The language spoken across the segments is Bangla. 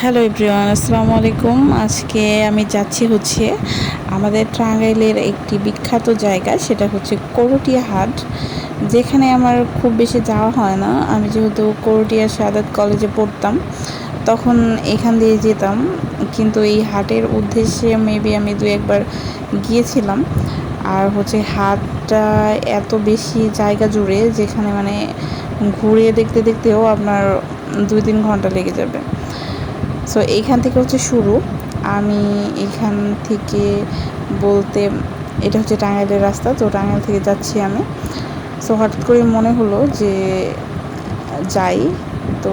হ্যালো এভরিওয়ান, আসসালামু আলাইকুম। আজকে আমি যাচ্ছি আমাদের টাঙ্গাইলের একটি বিখ্যাত জায়গা, সেটা হচ্ছে করটিয়া হাট, যেখানে আমার খুব বেশি যাওয়া হয় না। আমি যেহেতু করটিয়া সাদাত কলেজে পড়তাম, তখন এখান দিয়ে যেতাম, কিন্তু এই হাটের উদ্দেশ্যে মেবি আমি দু একবার গিয়েছিলাম। আর হাটটা এত বেশি জায়গা জুড়ে, যেখানে ঘুরে দেখতে দেখতেও আপনার 2-3 ঘন্টা লেগে যাবে। সো এইখান থেকে শুরু। আমি এখান থেকে বলতে, এটা হচ্ছে টাঙ্গাইলের রাস্তা, তো টাঙ্গাইল থেকে যাচ্ছি আমি। সো হঠাৎ করে মনে হলো যে যাই। তো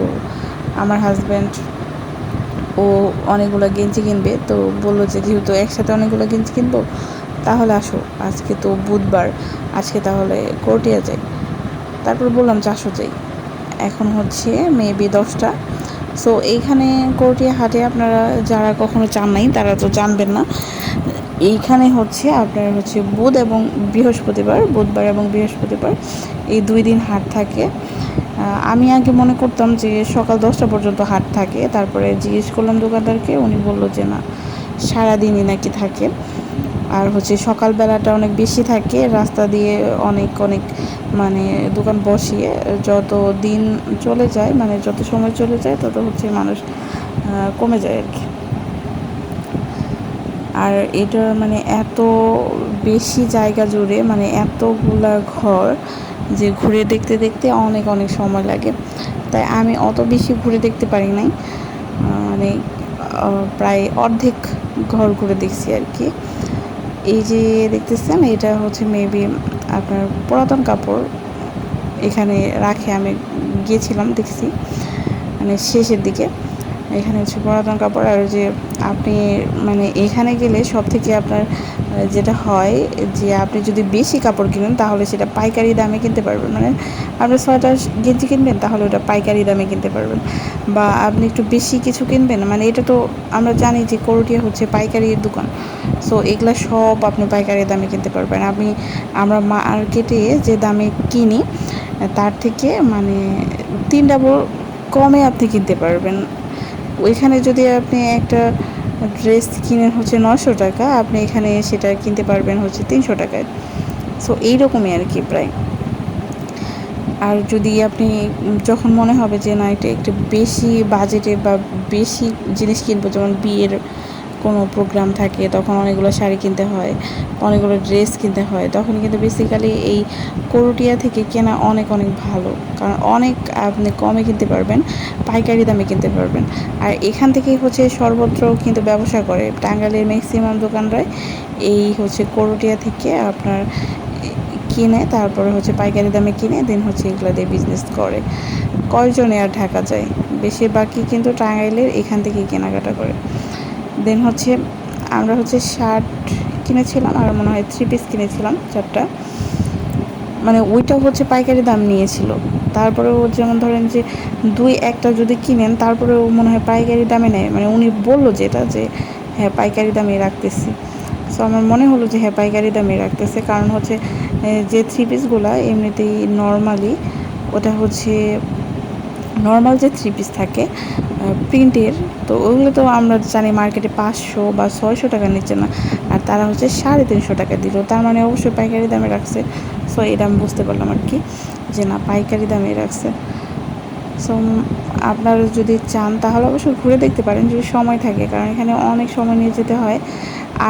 আমার হাজব্যান্ড, ও অনেকগুলো গেঞ্জি কিনবে, তো বললো যে যেহেতু একসাথে অনেকগুলো গেঞ্জি কিনবো, তাহলে আসো, আজকে তো বুধবার, আজকে তাহলে কোর্টিয়া যাই। তারপর বললাম যে আসো যাই। এখন মেবি 10টা। সো এইখানে করটিয়া হাটে আপনারা যারা কখনো যান নাই তারা তো জানবেন না। এইখানে আপনার বুধবার এবং বৃহস্পতিবার এই 2 দিন হাট থাকে। আমি আগে মনে করতাম যে সকাল 10টা পর্যন্ত হাট থাকে, তারপরে জিজ্ঞেস করলাম দোকানদারকে, উনি বললো যে না, সারাদিনই নাকি থাকে। আর সকালবেলাটা অনেক বেশি থাকে, রাস্তা দিয়ে অনেক অনেক দোকান বসিয়ে যত দিন চলে যায়, যত সময় চলে যায়, তত মানুষ কমে যায় আর কি। আর এটা এত বেশি জায়গা জুড়ে, এতগুলা ঘর, যে ঘুরে দেখতে দেখতে অনেক অনেক সময় লাগে। তাই আমি অত বেশি ঘুরে দেখতে পারি নাই, মানে প্রায় অর্ধেক ঘর ঘুরে দেখছি আর কি। এই যে দেখতেছেন, এটা মেবি আপনার পুরাতন কাপড় এখানে রাখে। আমি গিয়েছিলাম, দেখছি শেষের দিকে। এখানে পুরাতন কাপড়। আর যে আপনি এখানে গেলে সব থেকে আপনার যেটা হয়, যে আপনি যদি বেশি কাপড় কিনেন তাহলে সেটা পাইকারি দামে কিনতে পারবেন। আপনি 6টা গেঞ্জি কিনবেন, তাহলে ওটা পাইকারি দামে কিনতে পারবেন। বা আপনি একটু বেশি কিছু কিনবেন, এটা তো আমরা জানি যে করটিয়া পাইকারির দোকান। সো এগুলা সব আপনি পাইকারি দামে কিনতে পারবেন। আমরা মার্কেটে যে দামে কিনি, তার থেকে 3 ডাবল কমে আপনি কিনতে পারবেন। ওইখানে যদি আপনি একটা ড্রেস কিনেন 900 টাকা, আপনি এখানে সেটা কিনতে পারবেন 300 টাকায়। সো এইরকমই আর কি প্রায়। আর যদি আপনি যখন মনে হবে যে না, এটা একটু বেশি বাজেটে বা বেশি জিনিস কিনবো, যেমন বিয়ের কোনো প্রোগ্রাম থাকে, তখন অনেকগুলো শাড়ি কিনতে হয়, অনেকগুলো ড্রেস কিনতে হয়, তখন কিন্তু বেসিক্যালি এই করটিয়া থেকে কেনা অনেক অনেক ভালো। কারণ অনেক আপনি কমে কিনতে পারবেন, পাইকারি দামে কিনতে পারবেন। আর এখান থেকেই সর্বত্র কিন্তু ব্যবসা করে। টাঙ্গাইলের ম্যাক্সিমাম দোকানরাই এই করটিয়া থেকে আপনার কিনে, তারপরে পাইকারি দামে কিনে দেন এগুলো দিয়ে বিজনেস করে। কয়জনে আর ঢাকা যায়, বেশিরভাগই কিন্তু টাঙ্গাইলের এখান থেকেই কেনাকাটা করে। দেন আমরা শার্ট কিনেছিলাম, আর মনে হয় 3 পিস কিনেছিলাম 4টা। ওইটাও পাইকারি দাম নিয়েছিল। তারপরেও যেমন ধরেন যে 2-1টা যদি কিনেন, তারপরেও মনে হয় পাইকারি দামে নেয়। উনি বললো যেটা যে হ্যাঁ, পাইকারি দামে রাখতেছি। সো আমার মনে হলো যে হ্যাঁ, পাইকারি দামে রাখতেছে। কারণ যে 3 পিসগুলো এমনিতেই নর্মালি, ওটা নর্মাল যে 3 পিস থাকে প্রিন্টের, তো ওইগুলো তো আমরা জানি মার্কেটে 500 বা 600 টাকার নিচে না। আর তারা 350 টাকা দিল, তার অবশ্যই পাইকারি দামে রাখছে। সো এটা আমি বুঝতে পারলাম আর কি, যে না, পাইকারি দামে রাখছে। সো আপনারা যদি চান তাহলে অবশ্যই ঘুরে দেখতে পারেন, যদি সময় থাকে, কারণ এখানে অনেক সময় নিয়ে যেতে হয়।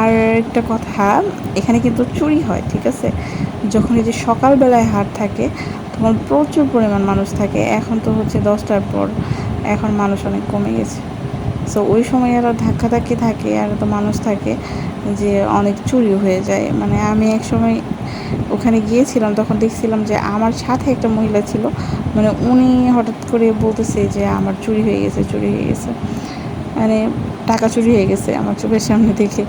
আর একটা কথা, এখানে কিন্তু চুরি হয়, ঠিক আছে। যখন এই যে সকালবেলায় হাট থাকে, তখন প্রচুর পরিমাণ মানুষ থাকে। এখন তো 10টার পর, এখন মানুষ অনেক কমে গেছে। সো ওই সময় আরও ধাক্কাধাক্কি থাকে, আর তো মানুষ থাকে, যে অনেক চুরি হয়ে যায়। আমি এক সময় ওখানে গিয়েছিলাম, তখন দেখছিলাম যে আমার সাথে একটা মহিলা ছিল, উনি হঠাৎ করে বলতেছে যে আমার চুরি হয়ে গেছে, চুরি হয়ে গেছে, টাকা চুরি হয়ে গেছে আমার চোখের সামনে থেকে।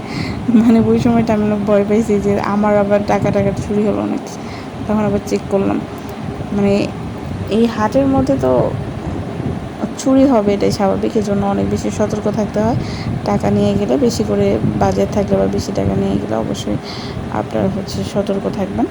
ওই সময়টা আমি ভয় পাইছি যে আমার আবার টাকা চুরি হলো নাকি। তখন আবার চেক করলাম, এই হাটের মধ্যে তো চুরি হবে, এটাই স্বাভাবিক। এর জন্য অনেক বেশি সতর্ক থাকতে হয়। টাকা নিয়ে গেলে, বেশি করে বাজেট থাকলে বা বেশি টাকা নিয়ে গেলে অবশ্যই আপনারা সতর্ক থাকবেন।